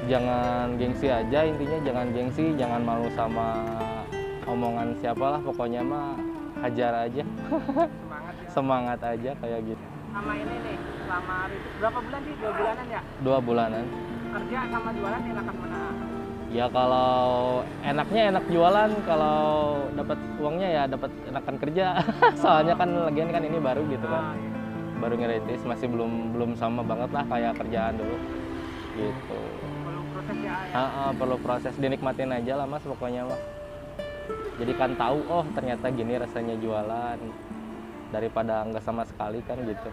Jangan gengsi aja, intinya jangan gengsi, jangan malu sama omongan siapalah, pokoknya mah hajar aja. Semangat ya. Semangat aja kayak gitu. Sama ini nih, selama itu berapa bulan sih? 2 bulanan ya? 2 bulanan. Kerja sama jualan enakan mana? Ya kalau enaknya enak jualan, kalau dapat uangnya ya dapat enakan kerja. Soalnya kan lagian kan ini baru gitu kan. Iya. Baru ngerintis, masih belum sama banget lah kayak kerjaan dulu. Gitu. Perlu proses ya. Perlu proses, dinikmatin aja lah Mas pokoknya mah. Jadi kan tahu, oh ternyata gini rasanya jualan, daripada nggak sama sekali kan gitu.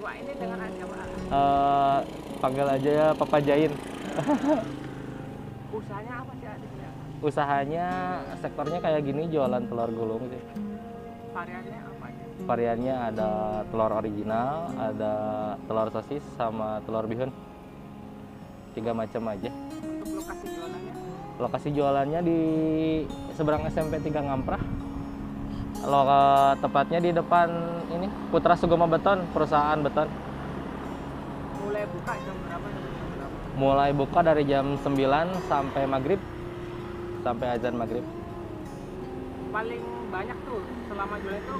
Wah, ini dengan siapa? Panggil aja ya Papa Jain. Usahanya apa sih adiknya? Usahanya sektornya kayak gini, jualan telur gulung sih. Variannya apa aja? Variannya ada telur original, ada telur sosis, sama telur bihun. 3 macam aja. Untuk lokasi jualannya? Lokasi jualannya di seberang SMP 3 Ngamprah. Tepatnya di depan ini Putra Sugama Beton, perusahaan beton. Mulai buka jam berapa sampai jam berapa? Mulai buka dari jam 9 sampai maghrib, sampai azan maghrib. Paling banyak tuh selama jualan itu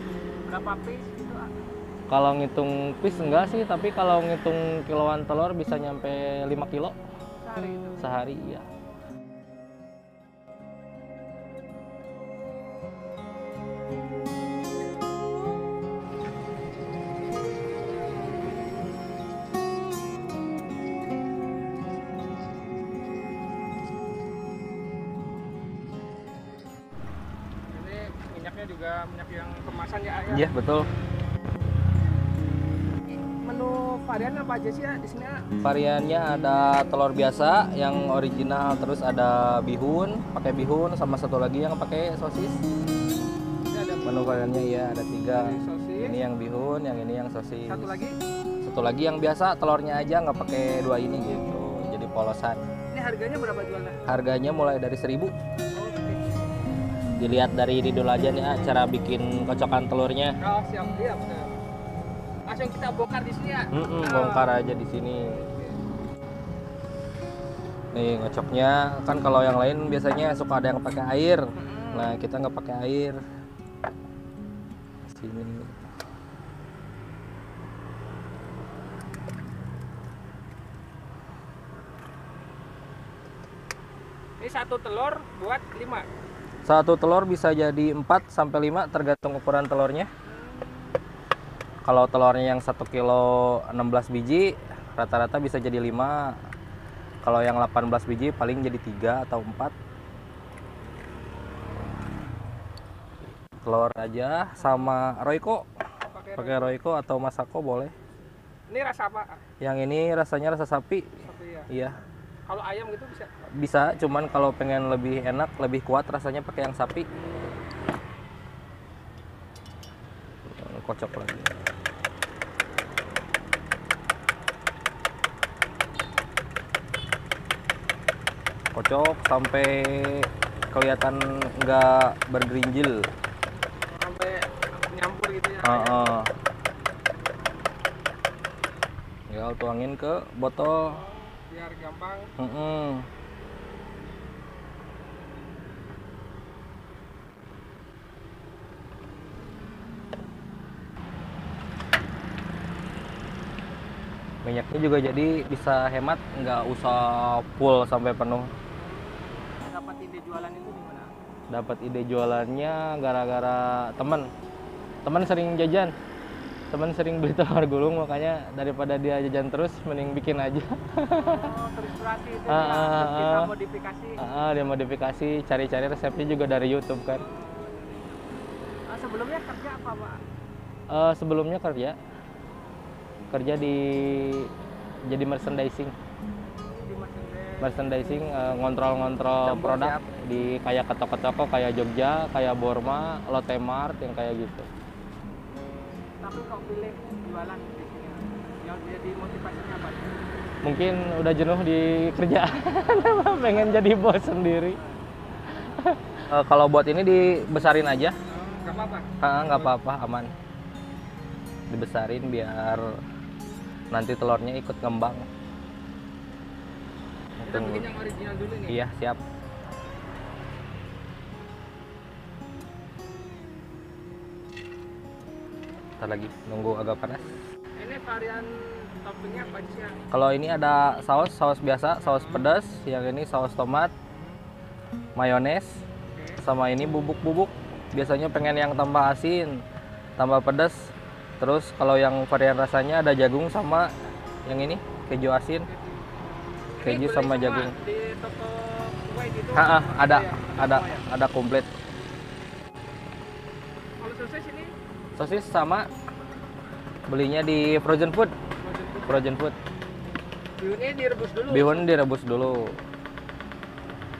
berapa piece gitu? Kalau ngitung piece enggak sih, tapi kalau ngitung kiloan telur bisa nyampe 5 kilo Sehari itu? sehari, ya. Ini minyaknya juga minyak yang kemasan ya? Iya, betul. Menu varian apa aja sih ya di sini? Variannya ada telur biasa yang original, terus ada bihun, pakai bihun, sama satu lagi yang pakai sosis. Ini ada Menu variannya ya ada 3. sosis. Ini yang bihun, yang ini yang sosis. Satu lagi? Satu lagi yang biasa, telurnya aja nggak pakai 2 ini gitu. Jadi polosan. Ini harganya berapa jualnya? Harganya mulai dari 1.000. Oh, oke. Dilihat dari ini dulu aja nih, cara bikin kocokan telurnya. Oh, siap. Iya, benar. Langsung kita bongkar di sini ya? Bongkar aja di sini. Nih ngocoknya, kan kalau yang lain biasanya suka ada yang pakai air. Nah kita nggak pakai air. Sini. Ini satu telur buat 5. Satu telur bisa jadi 4 sampai 5 tergantung ukuran telurnya. Kalau telurnya yang 1 kilo 16 biji, rata-rata bisa jadi 5. Kalau yang 18 biji paling jadi 3 atau 4. Telur aja sama Royco. Pakai Royco atau Masako boleh. Ini rasa apa? Yang ini rasanya rasa sapi. Sapi ya. Iya. Kalau ayam gitu bisa? Bisa, cuman kalau pengen lebih enak, lebih kuat rasanya pakai yang sapi. Kocok lagi. Kocok sampai kelihatan nggak bergerinjil. Sampai nyampur gitu ya? Tinggal tuangin ke botol. Biar gampang. Minyaknya juga jadi bisa hemat, nggak usah full sampai penuh. Dapat ide jualan itu gimana? Dapat ide jualannya gara-gara teman sering jajan, teman sering beli telur gulung, makanya daripada dia jajan terus mending bikin aja. Oh, terinspirasi itu ya, terus kita modifikasi. Dia modifikasi, cari-cari resepnya juga dari YouTube kan. Sebelumnya kerja apa, Pak? Sebelumnya kerja jadi merchandising. Di Mercedes. merchandising, ngontrol-ngontrol Campur produk siap. di kayak ke toko-toko kayak Jogja, kayak Borma, Lotte Mart yang kayak gitu. Tapi kok pilih jualan di sini? Yang jadi motivasinya apa? Mungkin udah jenuh di kerjaan, pengen jadi bos sendiri. Kalau buat ini dibesarin aja, Gak apa-apa. nggak apa-apa, aman. Dibesarin biar nanti telurnya ikut ngembang. Kita bikin yang original dulu nih. Iya, siap. Ntar lagi nunggu agak panas. Ini varian toppingnya apa sih? Kalau ini ada saus biasa, saus pedas, yang ini saus tomat, mayones, sama ini bubuk-bubuk. Biasanya pengen yang tambah asin, tambah pedas. Terus kalau yang varian rasanya ada jagung sama yang ini keju asin, keju Ini sama beli semua jagung. di toko kue gitu. Ada, ya? ada komplit. Kalau sosis ini Sosis sama, belinya di frozen food. Frozen food. bihunnya direbus dulu. Bihun direbus dulu.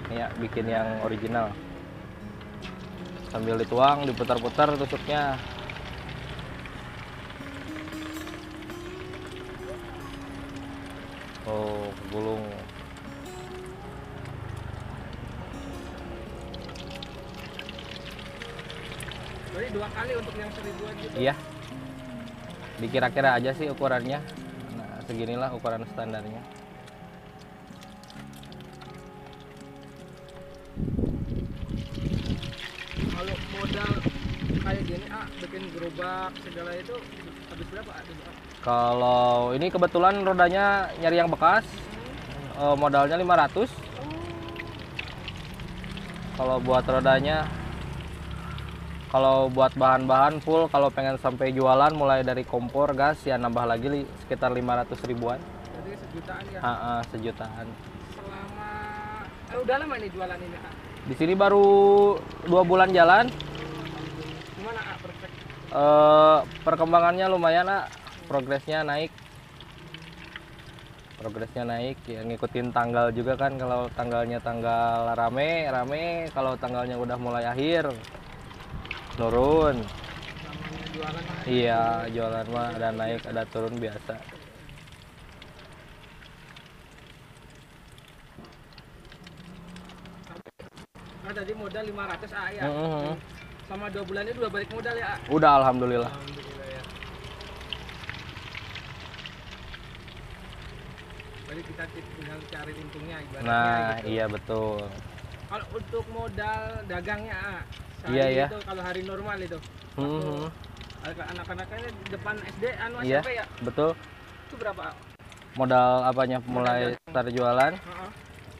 Ya, bikin yang original. Sambil dituang, diputar-putar tusuknya. Oh, gulung. Jadi 2 kali untuk yang 1000-an gitu. Iya. Dikira-kira aja sih ukurannya. Nah, seginilah ukuran standarnya. Kalau modal kayak gini, bikin gerobak segala itu habis berapa? Kalau ini kebetulan rodanya nyari yang bekas. Modalnya 500. Kalau buat rodanya, kalau buat bahan-bahan full, kalau pengen sampai jualan mulai dari kompor, gas, ya nambah lagi sekitar 500 ribuan. Jadi sejutaan ya. Sejutaan. Selama udah lama ini jualan ini, Di sini baru 2 bulan jalan. Gimana, perfect? Perkembangannya lumayan, progresnya naik. Ya, ngikutin tanggal juga kan, kalau tanggalnya tanggal rame, kalau tanggalnya udah mulai akhir, nurun. Namanya jualan Iya, jualan mah ada naik, ada turun biasa. tadi modal 500 ya. Mhm. Sama 2 bulan ini udah balik modal ya. Udah, alhamdulillah. Alhamdulillah ya. Jadi kita tinggal cari untungnya ibaratnya Nah, gitu. iya betul. Kalau untuk modal dagangnya, sehari Iya, ya. itu kalau hari normal itu. Mhm. Anak-anaknya di depan SD Iya, SMP ya. betul. Itu berapa? Modal apanya mulai start jualan Heeh.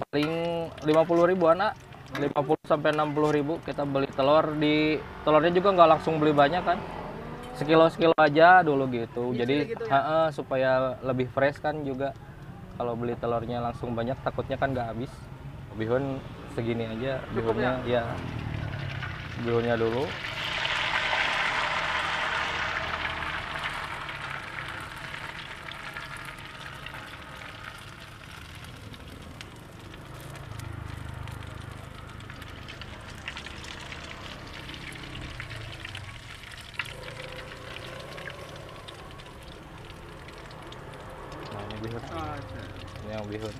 paling 50 ribuan, 50 sampai 60 ribu kita beli telur. Telurnya juga nggak langsung beli banyak kan, sekilo aja dulu gitu. Nyicil Jadi gitu ya? supaya lebih fresh kan juga. Kalau beli telurnya langsung banyak takutnya kan nggak habis. Bihun segini aja, Cukup bihunnya ya, bihunnya dulu. Nah, ini bihun. Ini yang bihun.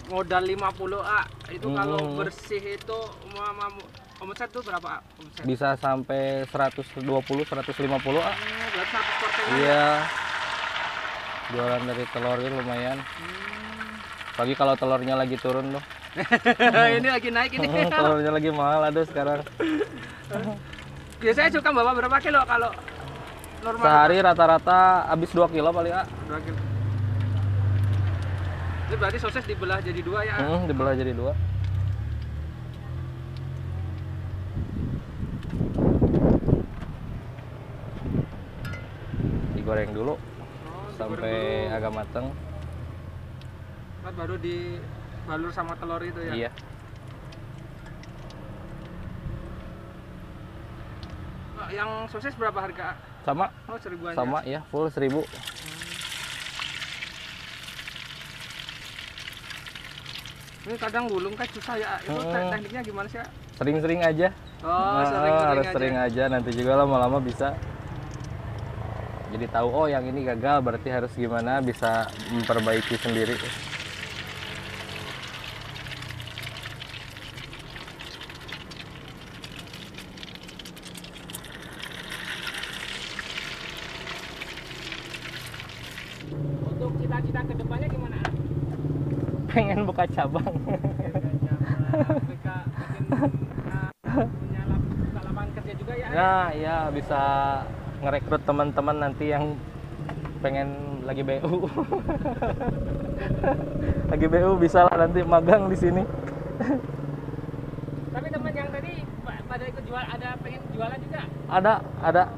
Modal 50 itu kalau Mhm. bersih itu omset tuh berapa omset? Bisa sampai 120 150 Berarti 100%. Iya. Jualan dari telur ini lumayan. Pagi kalau telurnya lagi turun tuh. Ini lagi naik ini. Telurnya lagi mahal, aduh sekarang. Biasanya suka bawa berapa kilo kalau normal? Sehari rata-rata habis 2 kilo paling, 2 kilo. Itu berarti sosis dibelah jadi 2 ya. Dibelah jadi 2. Digoreng dulu sampai agak mateng. Ntar baru dibalur sama telur itu ya. Iya. Yang sosis berapa harga? Sama, Oh, 1000-an. sama ya, full 1000. Ya. 1 Ini kadang gulung kan susah ya. Itu tekniknya gimana sih, A? Sering-sering aja. Oh, Harus sering aja, nanti juga lama-lama bisa jadi tahu, oh yang ini gagal berarti harus gimana, bisa memperbaiki sendiri. Untuk cita-cita kedepannya gimana, A? Pengen buka cabang. Mereka punya buka lapangan kerja juga ya. Nah, ya bisa ngerekrut teman-teman nanti yang pengen lagi BU. Lagi BU bisa lah nanti magang di sini. Tapi teman yang tadi pada ikut jual, ada pengen jualan juga. Ada.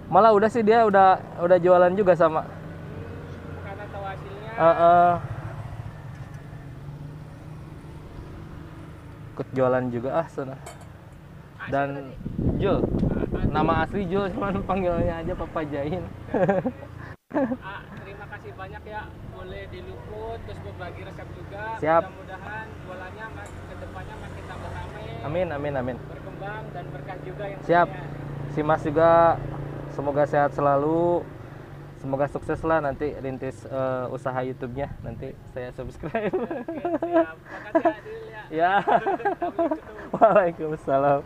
Malah udah sih, dia udah jualan juga sama. Karena tahu hasilnya. Ikut jualan juga sana. Dan Jul, nama asli Jul, cuman panggilnya aja Papa Jain. Terima kasih banyak ya, boleh diliput terus berbagi resep juga. Siap. Mudah-mudahan jualannya ke depannya makin tambah ramai. Amin. Berkembang dan berkah juga yang Siap. punya. Si Mas juga semoga sehat selalu. Semoga sukses lah nanti rintis usaha YouTube-nya. Nanti saya subscribe. Oke, siap. Makasih ya, Adil ya. Ya. Waalaikumsalam.